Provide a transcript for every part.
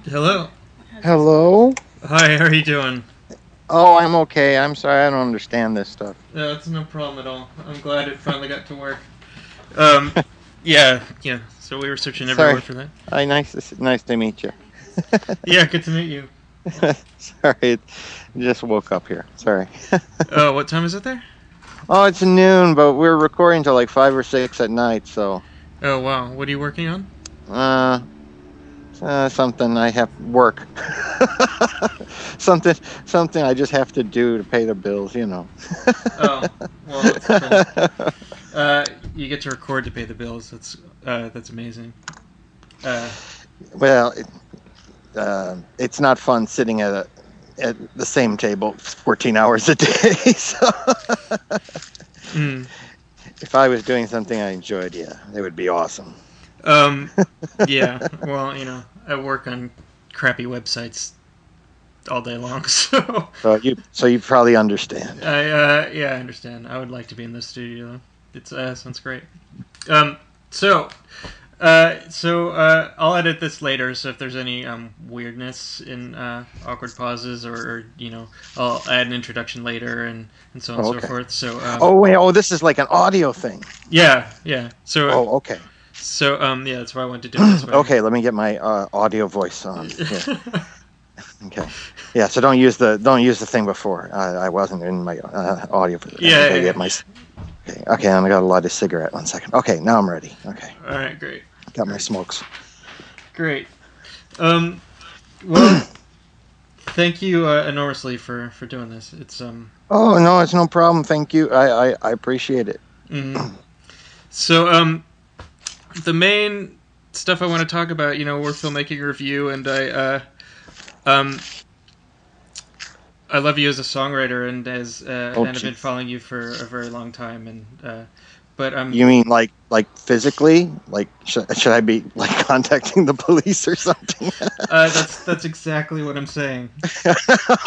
Hello. Hello? Hi, how are you doing? Oh, I'm okay. I'm sorry, I don't understand this stuff. It's no problem at all. I'm glad it finally got to work. Um, yeah. So we were searching everywhere Sorry. for that. Nice to meet you. Yeah, good to meet you. Sorry, just woke up here. Sorry. Oh, what time is it there? Oh, it's noon, but we're recording till like 5 or 6 at night, so Oh, wow. What are you working on? uh, something I have work. something I just have to do to pay the bills, you know. Oh, well, that's cool. You get to record to pay the bills. That's amazing. Uh, Well, it's not fun sitting at the same table 14 hours a day. So mm, if I was doing something I enjoyed, yeah, it would be awesome. um, yeah. Well, I work on crappy websites all day long, so So you probably understand. I understand. I would like to be in the studio though. It's sounds great. Um, so I'll edit this later. So if there's any weirdness in awkward pauses, or I'll add an introduction later, and so on and so Okay. forth. So Oh wait, this is like an audio thing. yeah. Oh, okay. Yeah, that's why I wanted to do it this way. Okay, let me get my audio voice on. Yeah. Okay. Yeah, so don't use the thing before. I wasn't in my audio. Yeah. Get my. Okay, I got a light of cigarette. 1 second. Okay, now I'm ready. Okay, All right, great. got my smokes. Great. Well, thank you enormously for doing this. It's Oh no, it's no problem. Thank you. I appreciate it. mhm. So the main stuff I want to talk about, we're filmmaking review, and um I love you as a songwriter, and I've been Geez. following you for a very long time, and but You mean like physically? Like should I be like contacting the police or something? that's exactly what I'm saying.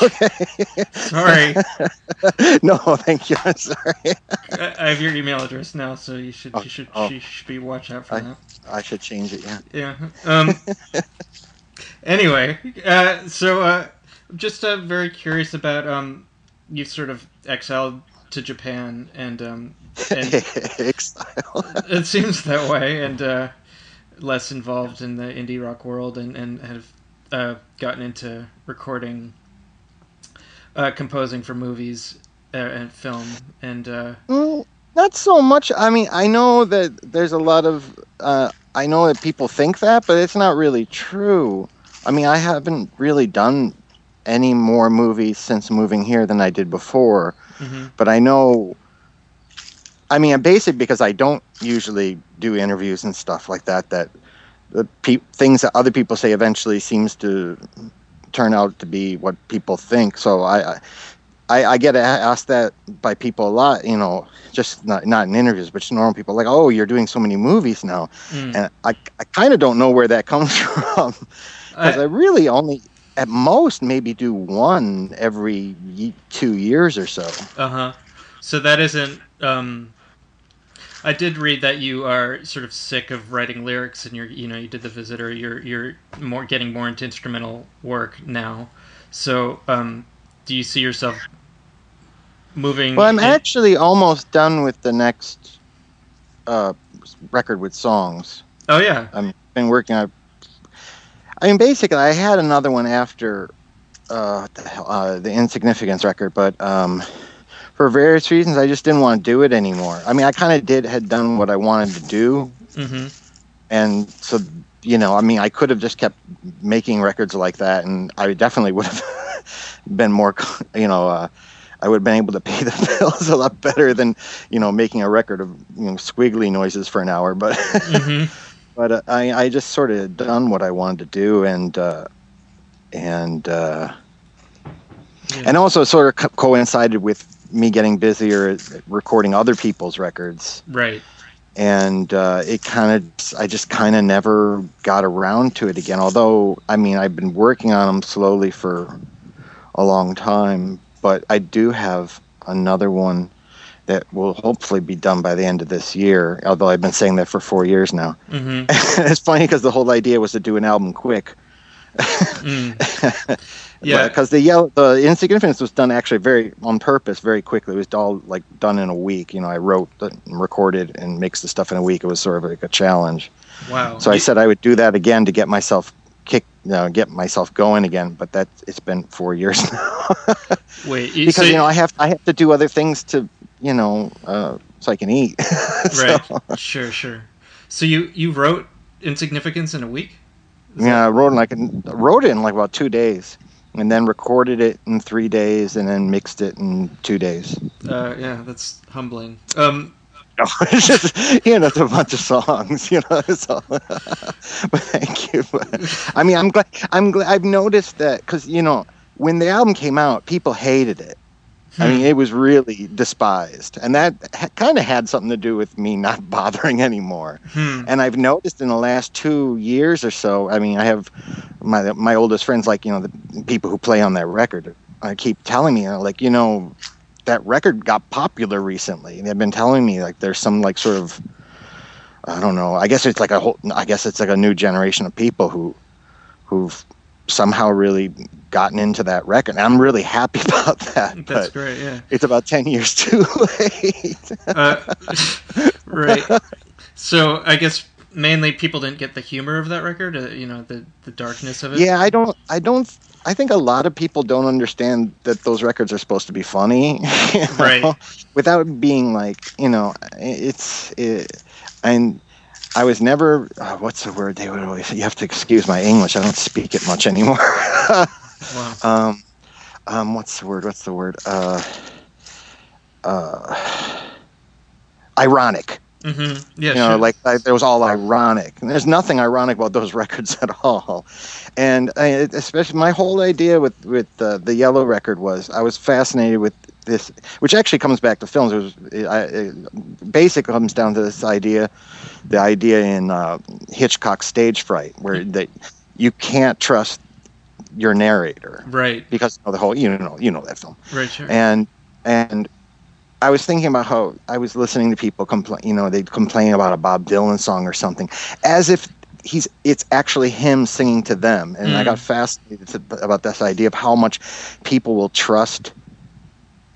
Okay. Sorry. No, thank you. I'm sorry. I have your email address now, so you should Oh, oh, you should be watch out for I that. I should change it. Yeah. Yeah. Anyway, I'm just very curious about you sort of exiled to Japan, and Exile. it seems that way, and less involved in the indie rock world, and have gotten into recording, composing for movies and film, and Not so much. I mean, I know that there's a lot of. I know that people think that, but it's not really true. I mean, I haven't really done any more movies since moving here than I did before. hmm But I know. I mean, basically because I don't usually do interviews and stuff like that. That the things that other people say eventually seems to turn out to be what people think. So I get asked that by people a lot, just not in interviews, but just normal people, like, oh, you're doing so many movies now. mm. And I kind of don't know where that comes from, because I really only, at most, maybe do one every 2 years or so. Uh-huh. So that isn't. I did read that you are sort of sick of writing lyrics, and you did The Visitor. You're getting more into instrumental work now. So, do you see yourself moving? Well, I'm actually almost done with the next record with songs. Oh yeah. I've been working on. I mean, basically, I had another one after the Insignificance record, but for various reasons, I just didn't want to do it anymore. I mean, I kind of had done what I wanted to do, Mm-hmm. and so I mean, I could have just kept making records like that, and I definitely would have been more, I would have been able to pay the bills a lot better than making a record of squiggly noises for an hour, but. Mm-hmm. But I just sort of done what I wanted to do, and also sort of coincided with me getting busier recording other people's records, Right. and I just kind of never got around to it again. Although, I mean, I've been working on them slowly for a long time, but I do have another one that will hopefully be done by the end of this year, although I've been saying that for 4 years now. Mm-hmm. It's funny because the whole idea was to do an album quick, Mm. Yeah. Because the Insignificance was done actually very on purpose, very quickly. It was all like done in a week. I wrote, recorded, and mixed the stuff in a week. It was sort of like a challenge. Wow. So I said I would do that again to get myself get myself going again. But it's been 4 years now. Wait, because I have to do other things to so I can eat. Right. Sure. So you wrote Insignificance in a week? I wrote it in like about 2 days, and then recorded it in 3 days, and then mixed it in 2 days. Yeah, that's humbling. It's just it's a bunch of songs. So, but thank you. I mean, I'm glad. I've noticed that because when the album came out, people hated it. I mean, it was really despised, and that kind of had something to do with me not bothering anymore. And I've noticed in the last 2 years or so, I mean, I have my oldest friends, like the people who play on that record. I keep telling me, that record got popular recently. They've been telling me like there's some like sort of, I don't know. I guess it's like a new generation of people who've somehow really gotten into that record. I'm really happy about that. That's great. Yeah, it's about 10 years too late. Right. So I guess mainly people didn't get the humor of that record. The darkness of it. Yeah, I think a lot of people don't understand that those records are supposed to be funny, right? Without being like, and I was never, what's the word they would always say? You have to excuse my English. I don't speak it much anymore. Wow. What's the word? Ironic. Mm-hmm. Yeah, sure. It was all ironic. And there's nothing ironic about those records at all. And especially my whole idea with the Yellow record was I was fascinated with this, which actually comes back to films. It basically comes down to the idea in Hitchcock's Stage Fright, where that you can't trust your narrator, right? Because of the whole you know that film, right? Sure. And I was thinking about how I was listening to people complain. They'd complain about a Bob Dylan song or something, as if it's actually him singing to them. And I got fascinated about this idea of how much people will trust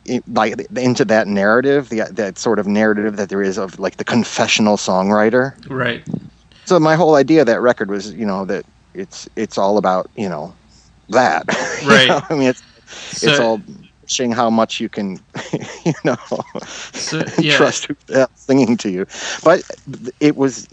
into that narrative, that sort of narrative that there is of like the confessional songwriter. Right. So my whole idea of that record was, that it's all about, that. Right. I mean, it's all showing how much you can, trust who's singing to you. But it was,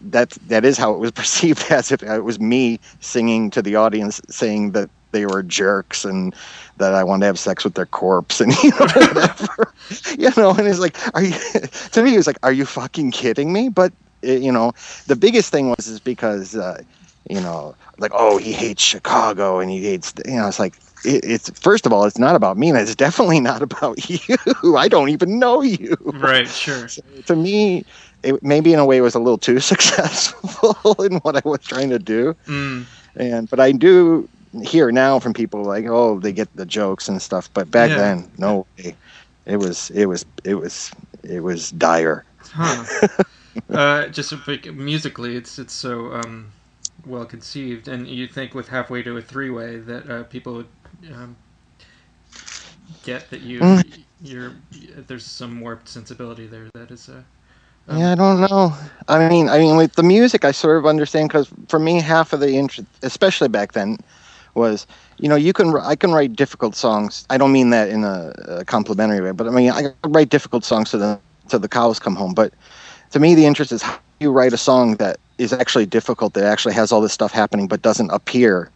that is how it was perceived, as if it was me singing to the audience, saying that they were jerks and that I wanted to have sex with their corpse and whatever. And it's like, to me it was like, are you fucking kidding me? But the biggest thing is because like, oh, he hates Chicago and he hates, it's like, it's first of all, it's not about me, and it's definitely not about you. I don't even know you. Right, sure. So to me, it maybe in a way was a little too successful in what I was trying to do. But I do hear now from people like, oh, they get the jokes and stuff. But back then, no way. It was dire. Huh. Just musically, it's so well conceived, and you think with Halfway to a Three-Way that people would get that there's some warped sensibility there that is. I don't know. I mean, with the music, I sort of understand, because for me, half of the interest, especially back then, was I can write difficult songs. I don't mean that in a complimentary way, but I mean I can write difficult songs till the cows come home. But to me, the interest is how you write a song that is actually difficult, that actually has all this stuff happening, but doesn't appear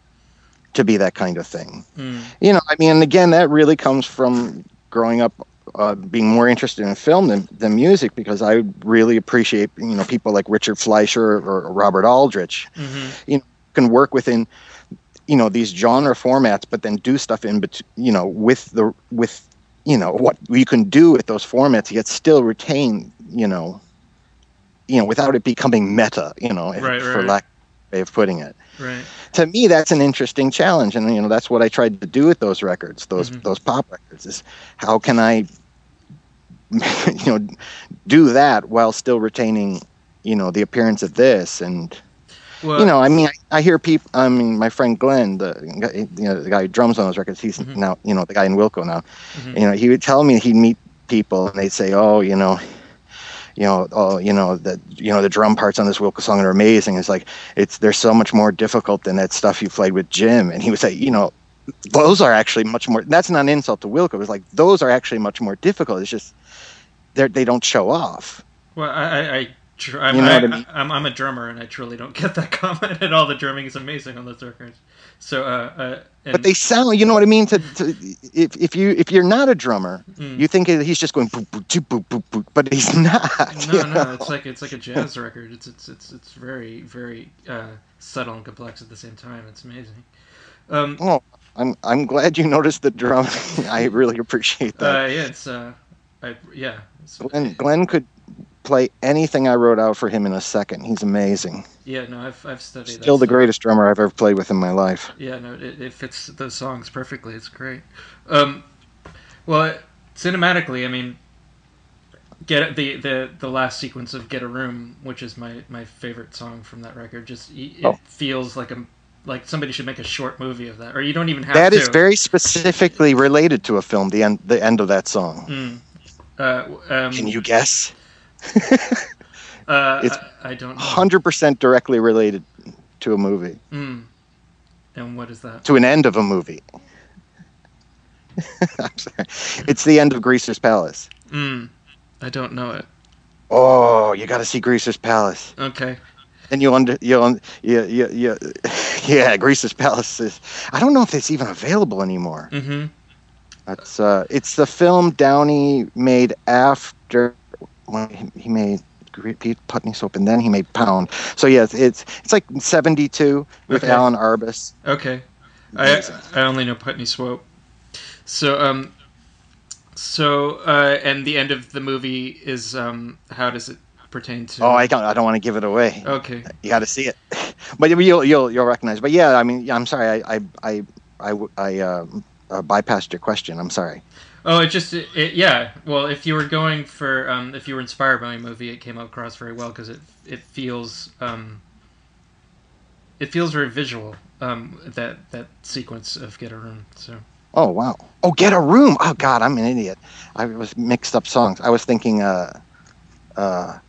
to be that kind of thing. And again, that really comes from growing up being more interested in film than music, because I really appreciate people like Richard Fleischer or Robert Aldrich. Can work within these genre formats, but then do stuff in between, with what you can do with those formats, yet still retain, without it becoming meta, for lack of a way of putting it. Right. To me, that's an interesting challenge, and that's what I tried to do with those records, those pop records. Is how can I, do that while still retaining, the appearance of this, and Well, I mean, I hear people. I mean, my friend Glenn, the guy who drums on those records, he's mm-hmm, now, the guy in Wilco now. mm-hmm. He would tell me he'd meet people and they'd say, oh, the drum parts on this Wilco song are amazing. It's like they're so much more difficult than that stuff you played with Jim. And he would say, those are actually much more. That's not an insult to Wilco. It's like those are actually much more difficult. It's just they don't show off. Well, You know what I mean? I'm a drummer, and I truly don't get that comment at all. The drumming is amazing on those records. So, But they sound, you know what I mean? If you're not a drummer, you think he's just going boop boop boop boop boop boop, but he's not. no, it's like a jazz record. It's very very subtle and complex at the same time. It's amazing. Oh, I'm glad you noticed the drum. I really appreciate that. Yeah. Glenn could play anything I wrote out for him in a second. He's amazing. Yeah, no, I've studied. Still the greatest drummer I've ever played with in my life. Yeah, no, it fits those songs perfectly. It's great. Well, cinematically, I mean, get the last sequence of "Get a Room," which is my favorite song from that record. Just it feels like somebody should make a short movie of that, or you don't even have to. That is very specifically related to a film. The end of that song. Can you guess? It's I don't know. 100% directly related to a movie. And what is that? To an end of a movie. I'm sorry. It's the end of Greaser's Palace. I don't know it. Oh, you got to see Greaser's Palace. Okay. And Greaser's Palace is. I don't know if it's even available anymore. Mm-hmm. It's the film Downey made after he made Pete Putney Soap, and then he made Pound. So yes, it's like 72 with Alan Arbus. Okay, I only know Putney Swope. So and the end of the movie is how does it pertain to? Oh, I don't want to give it away. Okay, you got to see it, but you'll recognize. But yeah, I mean, I'm sorry, I bypassed your question. I'm sorry. Oh, yeah. Well, if you were going for, if you were inspired by a movie, it came across very well because it feels very visual. That sequence of "Get a Room." So. Oh wow! Oh, "Get a Room." Oh God, I'm an idiot. I was mixed up songs. I was thinking, "Get a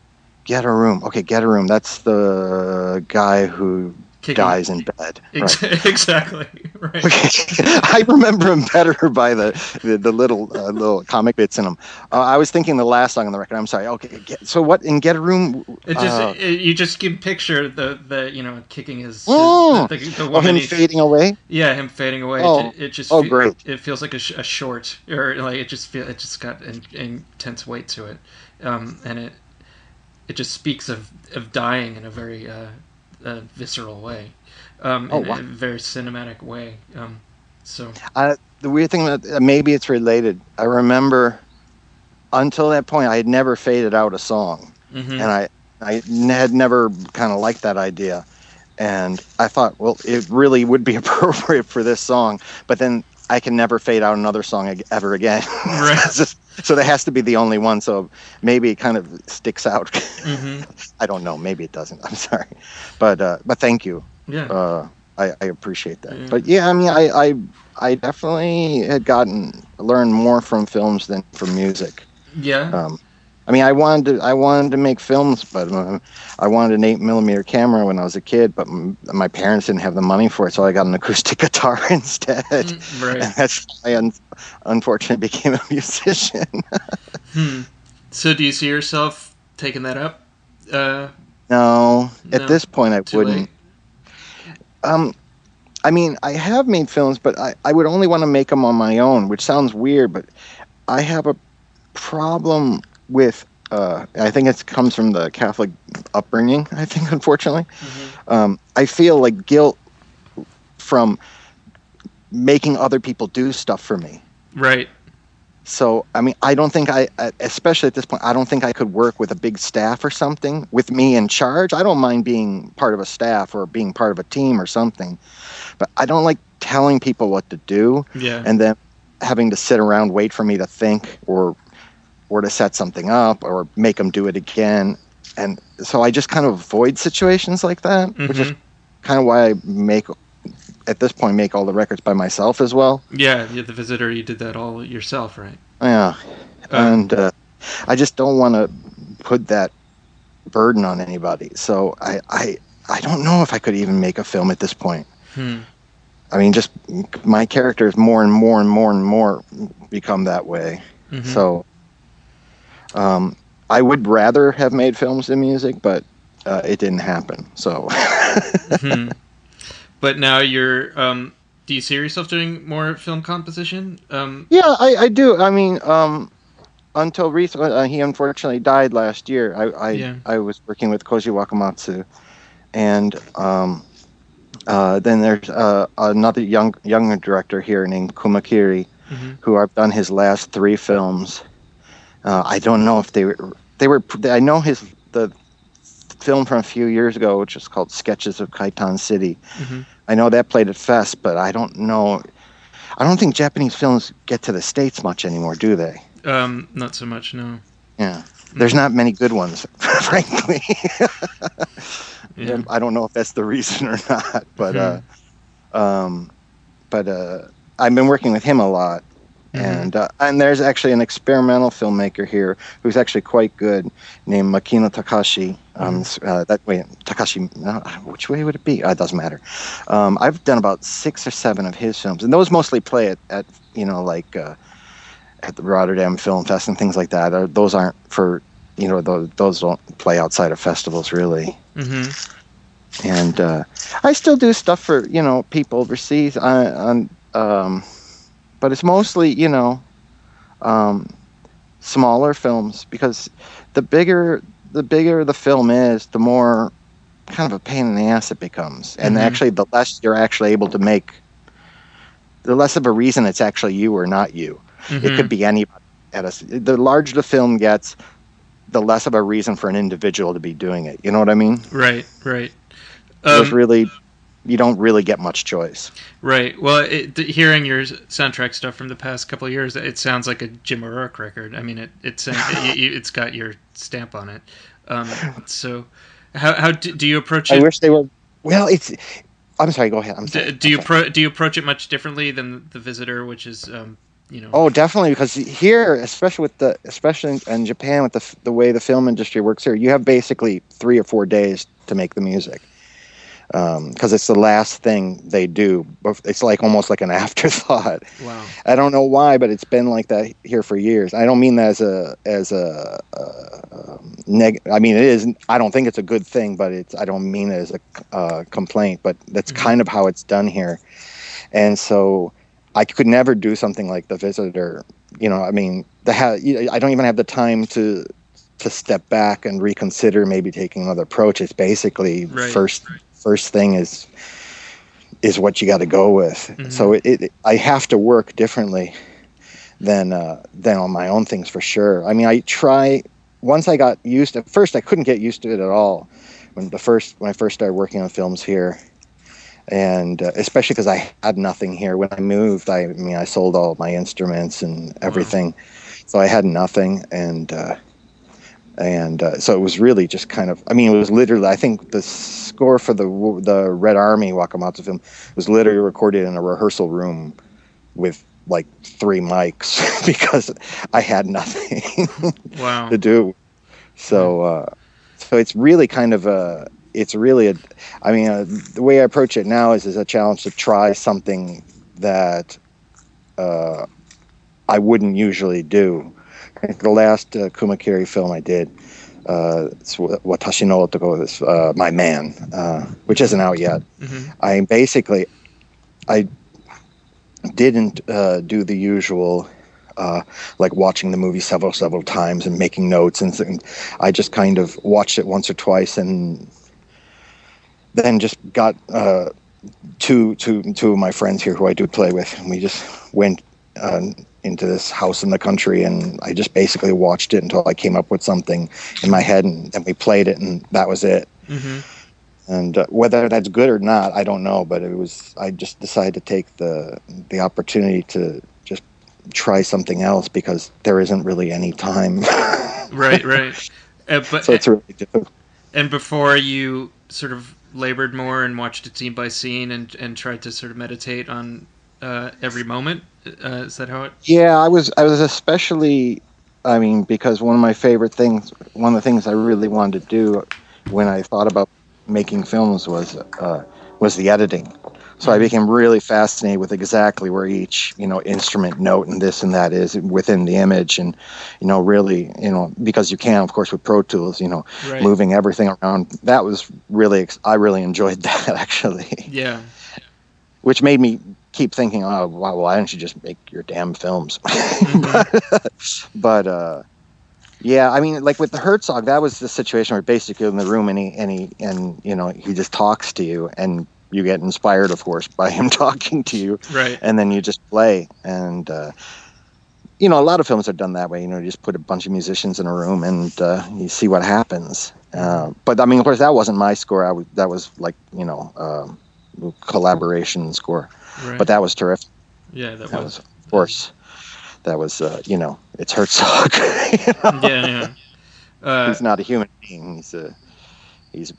Room." Okay, "Get a Room." That's the guy who dies in bed. Right. Exactly. Right. Okay. I remember him better by the little comic bits in him. I was thinking the last song on the record. I'm sorry. Okay. So what in "Get a Room"? You just can picture the kicking his. The woman him fading away. Yeah, him fading away. Oh, great! It feels like a short, or like it just got an intense weight to it, and it just speaks of dying in a very visceral way, in a very cinematic way. The weird thing that maybe it's related. I remember until that point I had never faded out a song, and I had never kind of liked that idea, and I thought, well, it really would be appropriate for this song, but then I can never fade out another song ever again. Right. So there has to be the only one. So maybe it kind of sticks out. I don't know. Maybe it doesn't. I'm sorry, but thank you. Yeah. I appreciate that. Yeah. But yeah, I mean, I definitely had learned more from films than from music. Yeah. I mean, I wanted to make films, but I wanted an 8mm camera when I was a kid, but my parents didn't have the money for it, so I got an acoustic guitar instead. Right. And that's why I unfortunately became a musician. So do you see yourself taking that up? No. At this point, I wouldn't. Late. I mean, I have made films, but I would only want to make them on my own, which sounds weird, but I have a problem with I think it comes from the Catholic upbringing, I think, unfortunately. I feel like guilt from making other people do stuff for me. Right. So, I mean, I don't think especially at this point, I don't think I could work with a big staff or something with me in charge. I don't mind being part of a staff or being part of a team or something, but I don't like telling people what to do and then having to sit around, wait for me to think or to set something up or make them do it again. and so I just kind of avoid situations like that, which is Mm-hmm. kind of why I at this point, make all the records by myself as well. Yeah, the Visitor, you did that all yourself, right? Yeah, Um, and I just don't want to put that burden on anybody. So I don't know if I could even make a film at this point. hmm. I mean, just my characters more and more and more and more become that way. Mm-hmm. So I would rather have made films than music, but it didn't happen. So. Hmm. But now you're. Do you see yourself doing more film composition? Yeah, I do. I mean, until recently, he unfortunately died last year. Yeah. I was working with Koji Wakamatsu, and then there's another younger director here named Kumakiri, Mm-hmm. who I've done his last 3 films. I don't know if they were. I know the film from a few years ago, which is called Sketches of Kaitan City. Mm-hmm. I know that played at Fest, but I don't know. I don't think Japanese films get to the States much anymore, do they? Not so much, no. Yeah. There's not many good ones, frankly. Yeah. I don't know if that's the reason or not, but I've been working with him a lot, and there's actually an experimental filmmaker here who's actually quite good, named Makino Takashi. Takashi, which way would it be? It doesn't matter. I've done about 6 or 7 of his films, and those mostly play at at the Rotterdam Film Fest and things like that. Those aren't for, those don't play outside of festivals really. Mm-hmm. And I still do stuff for, people overseas but it's mostly, smaller films, because the bigger the film is, the more kind of a pain in the ass it becomes. And actually, the less you're actually able to make, the less of a reason it's actually you or not you. Mm-hmm. It could be anybody. The larger the film gets, the less of a reason for an individual to be doing it. You know what I mean? Right, right. You don't really get much choice. Right. Well, hearing your soundtrack stuff from the past couple of years, it sounds like a Jim O'Rourke record. I mean, it's got your stamp on it. So, how do you approach it? I wish they were. Well, I'm sorry. Go ahead. I'm sorry. Do you approach it much differently than The Visitor, which is Oh, definitely, because here, especially in Japan, with the way the film industry works here, you have basically 3 or 4 days to make the music. Because it's the last thing they do. It's like almost like an afterthought. Wow. I don't know why, but it's been like that here for years. I don't mean that I mean, it is. I don't think it's a good thing, but I don't mean it as a complaint. But that's kind of how it's done here, and so I could never do something like The Visitor. I mean, I don't even have the time to step back and reconsider maybe taking another approach. It's basically first thing is what you got to go with. Mm-hmm. So I have to work differently than on my own things, for sure. I mean, I try. Once I got used to. At first, I couldn't get used to it at all when I first started working on films here, and especially because I had nothing here when I moved. I sold all my instruments and everything, wow. So I had nothing, and so it was really just kind of. I mean, it was literally. I think the score for the Red Army Wakamatsu film was literally recorded in a rehearsal room with like 3 mics because I had nothing wow. to do. So it's really kind of the way I approach it now is a challenge to try something that I wouldn't usually do. The last Kumakiri film I did, it's Watashi no Otoko, is My Man, which isn't out yet. Mm-hmm. I didn't do the usual, like watching the movie several times and making notes, and I just kind of watched it once or twice, and then just got two of my friends here who I do play with, and we just went into this house in the country, and I just basically watched it until I came up with something in my head, and then we played it, and that was it. Mm-hmm. And whether that's good or not, I don't know, but I just decided to take the opportunity to just try something else because there isn't really any time. Right. But So it's really difficult. and before you sort of labored more and watched it scene by scene and tried to sort of meditate on every moment. Is that how it? Yeah, I was especially, I mean, because one of the things I really wanted to do when I thought about making films was the editing. So I Mm-hmm. became really fascinated with exactly where each, instrument note and this and that is within the image, and really, because you can, of course, with Pro Tools, Right. moving everything around. That was really, I really enjoyed that actually, Yeah. which made me keep thinking, oh, wow, why don't you just make your damn films? Mm-hmm. but yeah, I mean, like with the Herzog, that was the situation where basically in the room, he just talks to you, and you get inspired, of course, by him talking to you, Right. and then you just play. And a lot of films are done that way. You just put a bunch of musicians in a room and you see what happens. But I mean, of course, that wasn't my score. That was like collaboration score, Right. but that was terrific. Yeah, that That was. was, of course, that was it's Herzog. Yeah, yeah. He's not a human being. He's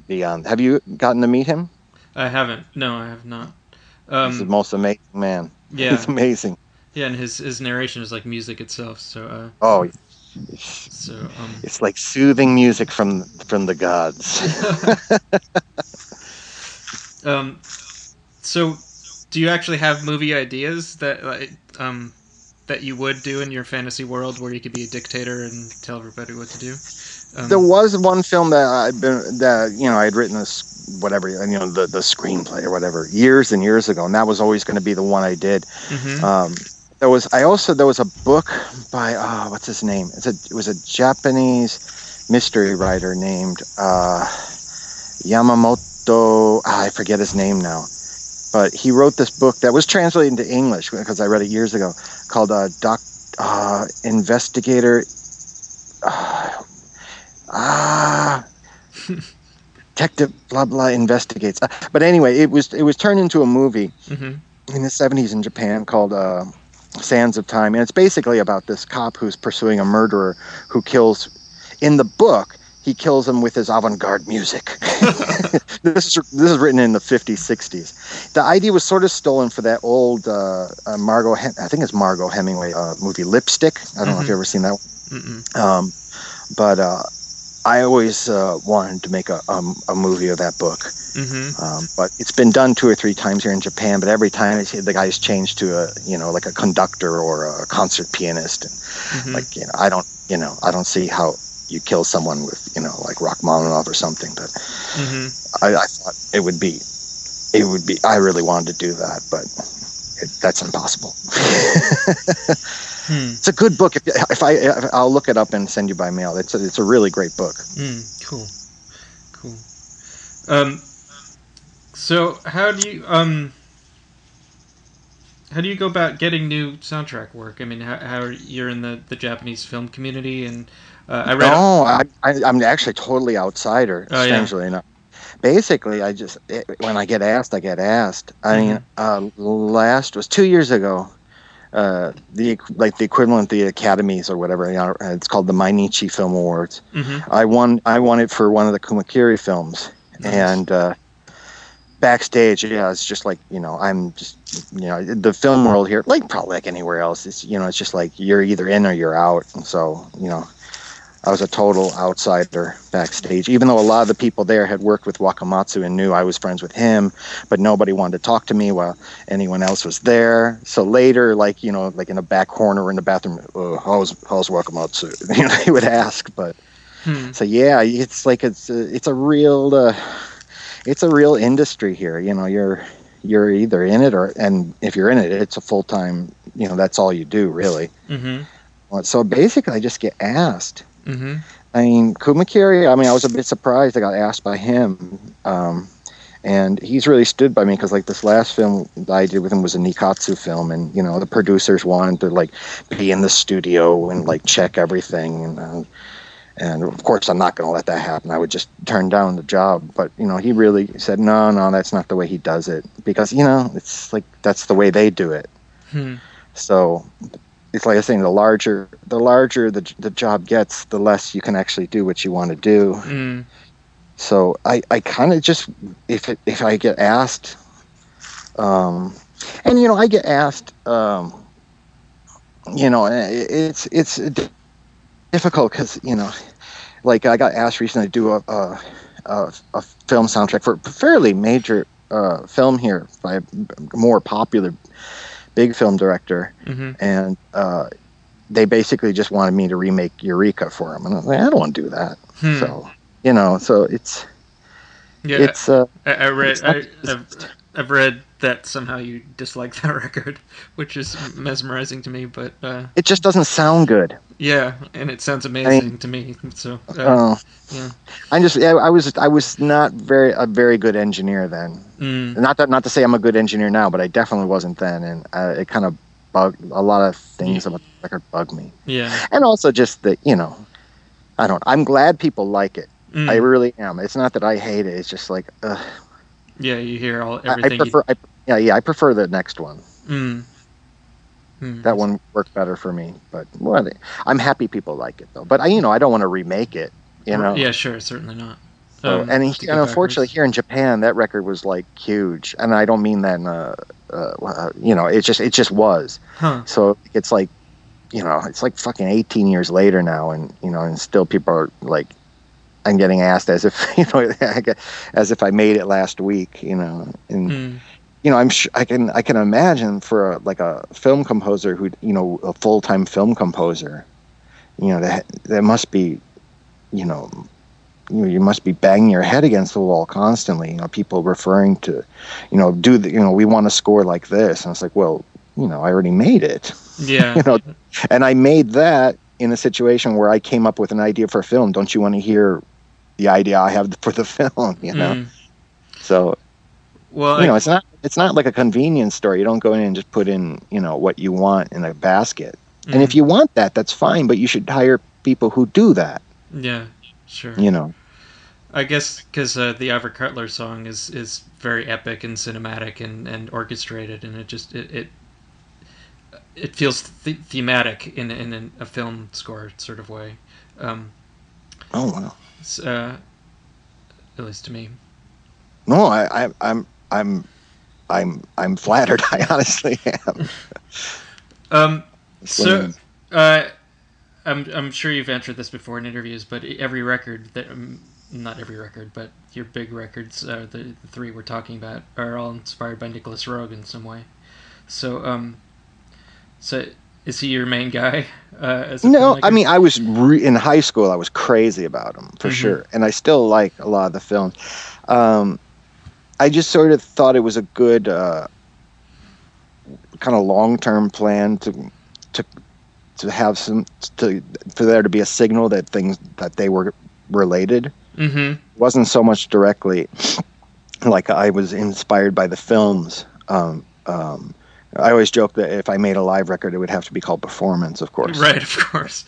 beyond. Have you gotten to meet him? I haven't. No, I have not. He's the Um, most amazing man. He's yeah, amazing. yeah, and his narration is like music itself. Oh, So it's like soothing music from the gods. um, so do you actually have movie ideas that you would do in your fantasy world where you could be a dictator and tell everybody what to do? There was one film that I'd written this whatever the screenplay or whatever years and years ago, and that was always going to be the one I did. Mm-hmm. There was a book by what's his name? It was a Japanese mystery writer named Yamamoto. I forget his name now, but he wrote this book that was translated into English because I read it years ago, called Investigator. Detective blah blah investigates. But anyway, it was turned into a movie Mm-hmm. in the 70s in Japan called Sands of Time, and it's basically about this cop who's pursuing a murderer who kills. In the book, he kills him with his avant-garde music. This is written in the 50s, 60s. The idea was sort of stolen for that old I think it's Margot Hemingway movie Lipstick. I don't know if you've ever seen that one. But I always wanted to make a movie of that book. Mm-hmm. But it's been done 2 or 3 times here in Japan, but every time the guy's changed to like a conductor or a concert pianist. And I don't see how you kill someone with, like Rachmaninoff or something, but I thought it would be, I really wanted to do that, but that's impossible. It's a good book. I'll look it up and send you by mail. It's a really great book. Cool. So how do you go about getting new soundtrack work? I mean, how you're in the Japanese film community, and I read. No, I'm actually totally outsider. Oh, strangely enough. Basically, when I get asked, I get asked. I mean, last was 2 years ago. The equivalent of the Academies or whatever, it's called the Mainichi Film Awards. I won it for one of the Kumakiri films. Nice. And backstage, it's just like, I'm just, the film world here, like probably like anywhere else, it's just like you're either in or you're out. And so, I was a total outsider backstage, even though a lot of the people there had worked with Wakamatsu and knew I was friends with him, but nobody wanted to talk to me while anyone else was there. So later, like in a back corner in the bathroom, how's Wakamatsu? He would ask, but so yeah, it's like it's a real industry here. You're either in it and if you're in it, it's a full time. That's all you do really. So basically, I just get asked. I mean, Kumakiri, I was a bit surprised I got asked by him. And he's really stood by me because, like, this last film that I did with him was a Nikatsu film. And, the producers wanted to, like, be in the studio and, like, check everything. And of course, I'm not going to let that happen. I would just turn down the job. But, he really said, no, that's not the way he does it. Because, it's like, that's the way they do it. So it's like I was saying, the job gets, the less you can actually do what you want to do. Mm. So I kind of just, if I get asked, and I get asked, it's difficult because like I got asked recently to do a film soundtrack for a fairly major film here by a more popular big film director, Mm-hmm. and they basically just wanted me to remake Eureka for him, and I was like, I don't want to do that. So so Yeah, I it's read. not, I've read that somehow you dislike that record, which is mesmerizing to me. But it just doesn't sound good. yeah, and it sounds I mean, amazing to me. So uh, yeah. I was not a very good engineer then. Mm. Not to say I'm a good engineer now, but I definitely wasn't then, and it kind of bugged a lot of things about the record bug me. Yeah. And also just that I'm glad people like it. I Mm. really am. It's not that I hate it. It's just like Yeah, you hear I everything. prefer. I prefer the next one. Mm. Mm. That one worked better for me. But I'm happy people like it though. But I don't want to remake it. Yeah, sure, certainly not. So To go unfortunately backwards. here in Japan that record was like huge, and I don't mean that in it just was. Huh. So it's like it's like fucking 18 years later now, and and still people are like, I'm getting asked as if as if I made it last week, and Mm. I'm sure I can imagine for a film composer who a full-time film composer, that must be, you must be banging your head against the wall constantly. People referring to, we want a score like this, and it's like, well, I already made it. Yeah. And I made that in a situation where I came up with an idea for a film. Don't you want to hear the idea I have for the film? Mm. So Well, it's not like a convenience store. You don't go in and just put in what you want in a basket. Mm. And if you want that, that's fine. But you should hire people who do that. Yeah, sure. I guess because the Ivor Cutler song is very epic and cinematic and orchestrated, and it feels thematic in a film score sort of way. Oh wow. At least to me. No, I'm flattered. I honestly am. So, I'm sure you've answered this before in interviews, but every record that not every record, but your big records, the three we're talking about, are all inspired by Nicolas Roeg in some way. So, so is he your main guy as a No, filmmaker? I mean, I was in high school. I was crazy about him for sure, and I still like a lot of the films. I just sort of thought it was a good kind of long-term plan to have for there to be a signal that they were related. Mm-hmm. It wasn't so much directly like I was inspired by the films. I always joke that if I made a live record, it would have to be called Performance, of course. Right, of course.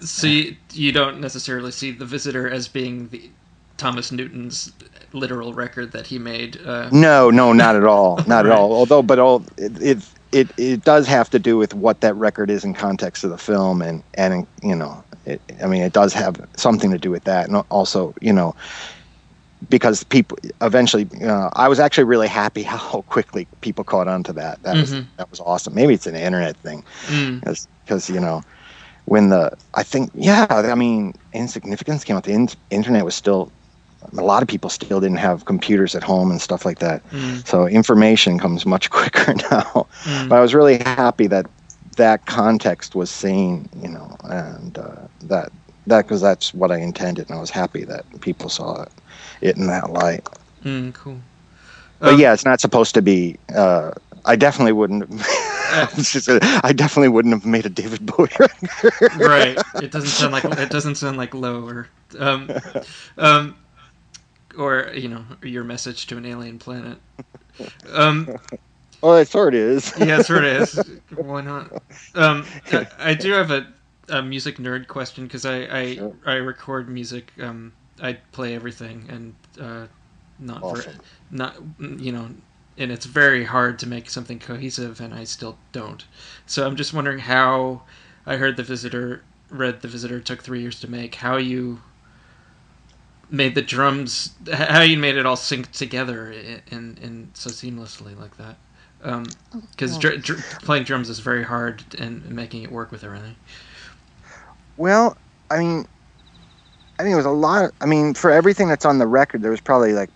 So you don't necessarily see The Visitor as being the Thomas Newton's literal record that he made. No, not at all, not Right. at all. Although, it does have to do with what that record is in context of the film, and it does have something to do with that, and also because people eventually, I was actually really happy how quickly people caught on to that. That was awesome. Maybe it's an internet thing, because when Insignificance came out, the internet was still, a lot of people still didn't have computers at home and stuff like that. So information comes much quicker now. But I was really happy that context was seen, and that because that's what I intended, and I was happy that people saw it in that light. Cool. But yeah, it's not supposed to be. I definitely wouldn't. I definitely wouldn't have made a David Bowie record. Right. It doesn't sound like Low or your message to an alien planet. Well, it sort of is. Yeah, it sort of is. Why not? I do have a music nerd question because Sure. I record music. I play everything and not Awesome. for not and it's very hard to make something cohesive, and I still don't. So I'm just wondering how I read The Visitor took 3 years to make. How you made the drums, how you made it all sync together and so seamlessly like that. Because playing drums is very hard, and making it work with everything. Well, I mean, it was a lot. I mean, for everything that's on the record, there was probably like,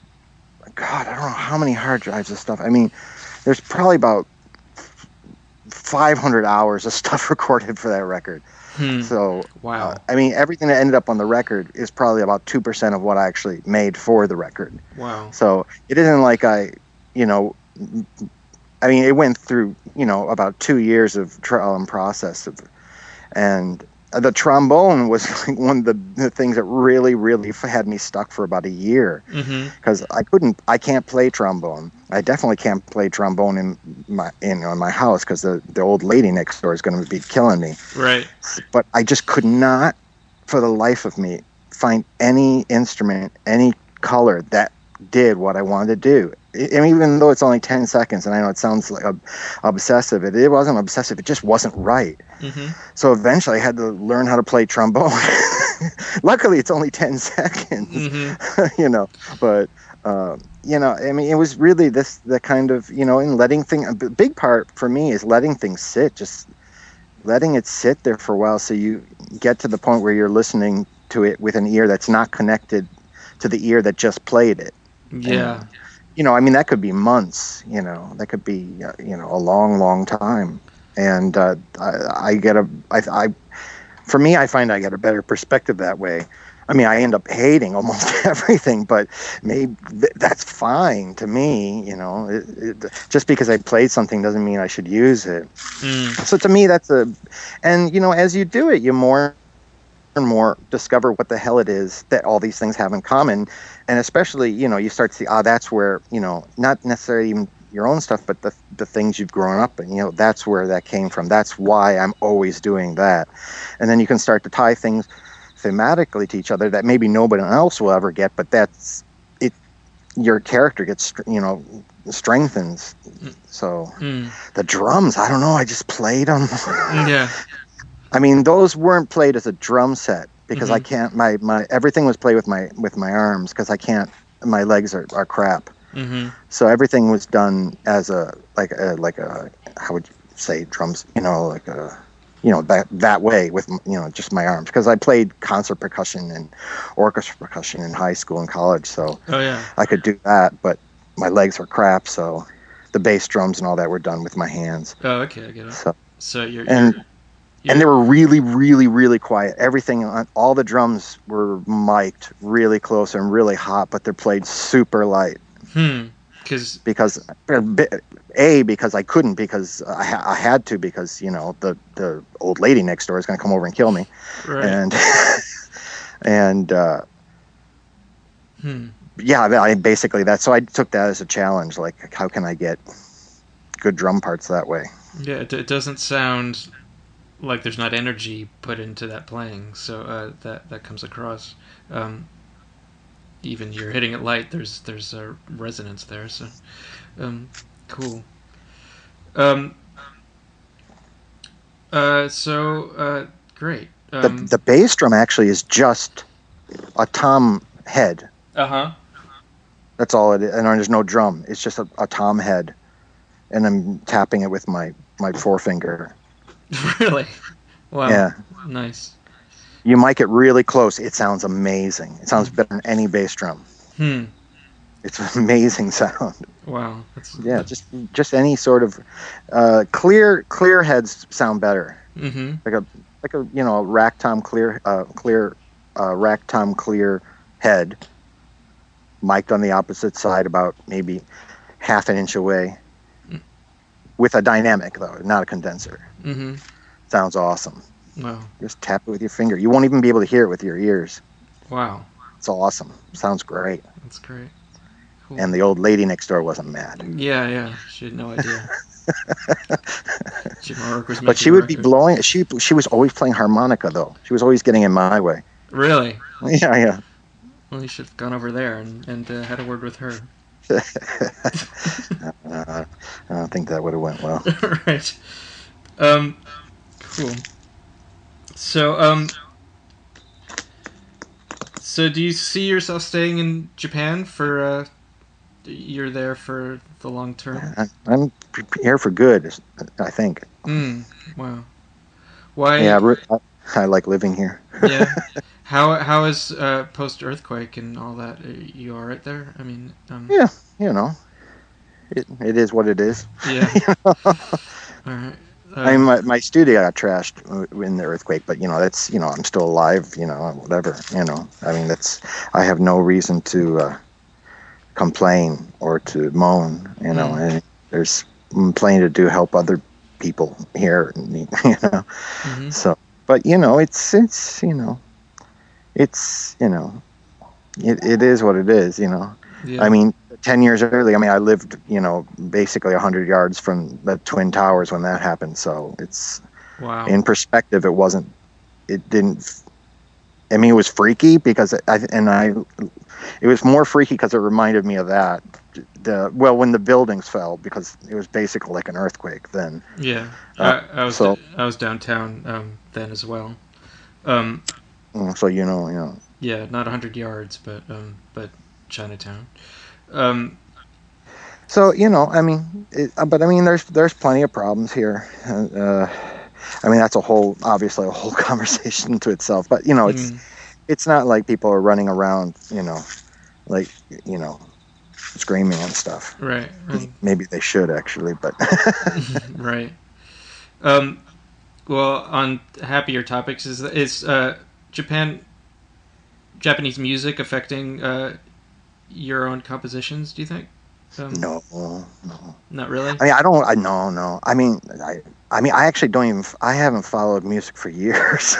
God, I don't know how many hard drives of stuff. I mean, there's probably about 500 hours of stuff recorded for that record. So, wow. I mean, everything that ended up on the record is probably about 2% of what I actually made for the record. Wow. So it isn't like I mean, it went through, about 2 years of trial and process and the trombone was like one of the things that really, really had me stuck for about a year, because I can't play trombone. I definitely can't play trombone in my house, because the old lady next door is going to be killing me. Right. But I just could not, for the life of me, find any instrument, any color that did what I wanted to do. And even though it's only 10 seconds, and I know it sounds like obsessive, it wasn't obsessive. It just wasn't right. So eventually I had to learn how to play trombone. Luckily, it's only 10 seconds, but, I mean, it was really the kind of, in letting things, a big part for me is letting things sit, just letting it sit there for a while, so you get to the point where you're listening to it with an ear that's not connected to the ear that just played it. Yeah. And, I mean, that could be months, that could be, a long, long time. And for me, I find I get a better perspective that way. I mean, I end up hating almost everything, but maybe that's fine to me, just because I played something doesn't mean I should use it. So to me, and as you do it, you more and more discover what the hell it is that all these things have in common. And especially, you start to see, that's where, not necessarily even your own stuff, but the things you've grown up in, that's where that came from. That's why I'm always doing that. And then you can start to tie things thematically to each other that maybe nobody else will ever get, but that's it. Your character gets, strengthens. So the drums, I don't know, I just played them. Yeah. I mean, those weren't played as a drum set, because I can't. My everything was played with my arms, because I can't. My legs are crap. So everything was done as a how would you say drums? Like a that way with just my arms, because I played concert percussion and orchestra percussion in high school and college. So I could do that, but my legs were crap. So the bass drums and all that were done with my hands. Oh, okay, I get it. So you're and they were really, really, really quiet. Everything on all the drums were mic'd really close and really hot, but they're played super light. Because I couldn't, because I had to, because the old lady next door is going to come over and kill me. Right. I basically that. So I took that as a challenge. Like, how can I get good drum parts that way? Yeah, it doesn't sound like there's not energy put into that playing, so that comes across. Even you're hitting it light, there's a resonance there, so cool. Great. The bass drum actually is just a tom head. That's all it is, and there's no drum. It's just a tom head, and I'm tapping it with my forefinger. Really? Wow. Yeah. Nice. You mic it really close. It sounds amazing. It sounds better than any bass drum. It's an amazing sound. Wow. Just any sort of clear heads sound better. Like a rack tom clear rack tom clear head, mic'd on the opposite side about maybe half an inch away, with a dynamic though, not a condenser. Sounds awesome. Wow. Just tap it with your finger. You won't even be able to hear it with your ears. Wow. It's awesome. Sounds great. That's great. Cool. And the old lady next door wasn't mad. Yeah. She had no idea. But she would be blowing. She was always playing harmonica though. She was always getting in my way. Really? Yeah. Well, you should have gone over there and had a word with her. I don't think that would have went well. Right. Um, cool. So, so do you see yourself staying in Japan for? You're there for the long term. I'm here for good, I think. Wow. Why? Yeah, I like living here. Yeah. How is post earthquake and all that? Are you all right there? I mean, Yeah, you know, it is what it is. yeah. All right. I mean, my studio got trashed in the earthquake, but that's I'm still alive. Whatever. I mean, I have no reason to complain or to moan. And there's plenty to do help other people here. So, but it is what it is. Yeah. I mean, 10 years early, I lived, basically 100 yards from the Twin Towers when that happened. So it's, Wow. in perspective, it was freaky because it was more freaky because it reminded me of that. When the buildings fell, because it was basically like an earthquake then. Yeah. I was downtown then as well. So Yeah, not 100 yards, but Chinatown. So I mean, there's plenty of problems here. I mean, that's obviously a whole conversation to itself. But it's not like people are running around, like screaming and stuff. Right. Maybe they should actually, but right. Well, on happier topics, is Japanese music affecting your own compositions? Do you think? No. Not really. I mean, I don't. No. I mean, I actually don't even. I haven't followed music for years.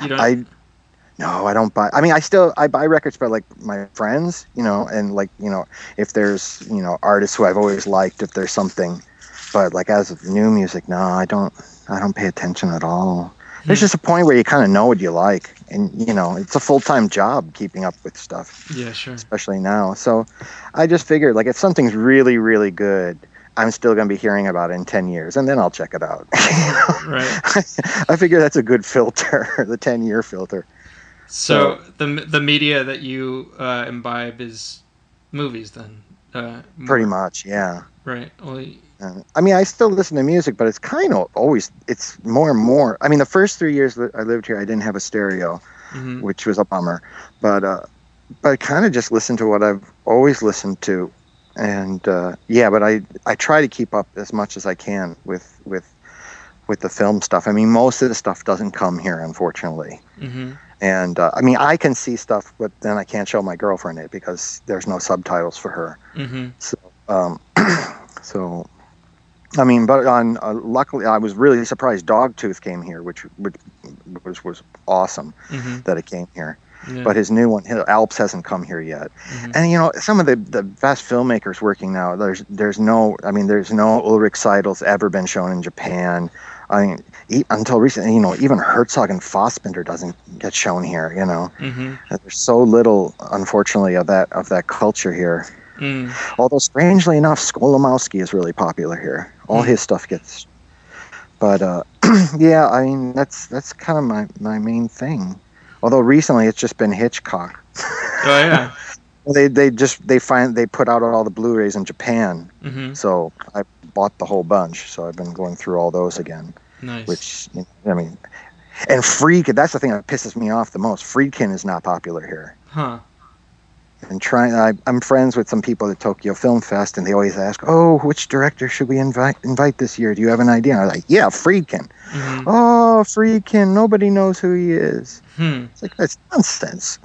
You don't. No, I don't buy. I mean, I buy records by like my friends, and like if there's artists who I've always liked, if there's something, but like as of new music, no, I don't pay attention at all. There's just a point where you kind of know what you like, and it's a full-time job keeping up with stuff. Yeah, sure. Especially now, so I just figured like if something's really, really good, I'm still going to be hearing about it in 10 years, and then I'll check it out. Right. I figure that's a good filter, the 10-year filter. So the media that you imbibe is movies, then. Pretty much, yeah. Right. Well, I mean, I still listen to music, but it's kind of it's more and more. I mean, the first 3 years that I lived here, I didn't have a stereo, which was a bummer. But I kind of just listened to what I've always listened to, and but I try to keep up as much as I can with the film stuff. I mean, most of the stuff doesn't come here, unfortunately. And I mean, I can see stuff, but then I can't show my girlfriend it because there's no subtitles for her. So, I mean, but luckily, I was really surprised Dogtooth came here, which was awesome that it came here. Yeah. But his new one, Alps, hasn't come here yet. And some of the best filmmakers working now, there's no Ulrich Seidel's ever been shown in Japan. I mean, until recently, even Herzog and Fassbinder doesn't get shown here. There's so little, unfortunately, of that culture here. Although strangely enough, Skolimowski is really popular here. All his stuff gets. But yeah, I mean that's kind of my main thing. Although recently it's just been Hitchcock. Oh yeah. Well, they put out all the Blu-rays in Japan, so I bought the whole bunch. So I've been going through all those again. Nice. Which I mean, and Friedkin. That's the thing that pisses me off the most. Friedkin is not popular here. Huh. And I'm friends with some people at Tokyo Film Fest, and they always ask, "Oh, which director should we invite this year? Do you have an idea?" I'm like, "Yeah, Friedkin." Oh, Friedkin. Nobody knows who he is. It's like, that's nonsense.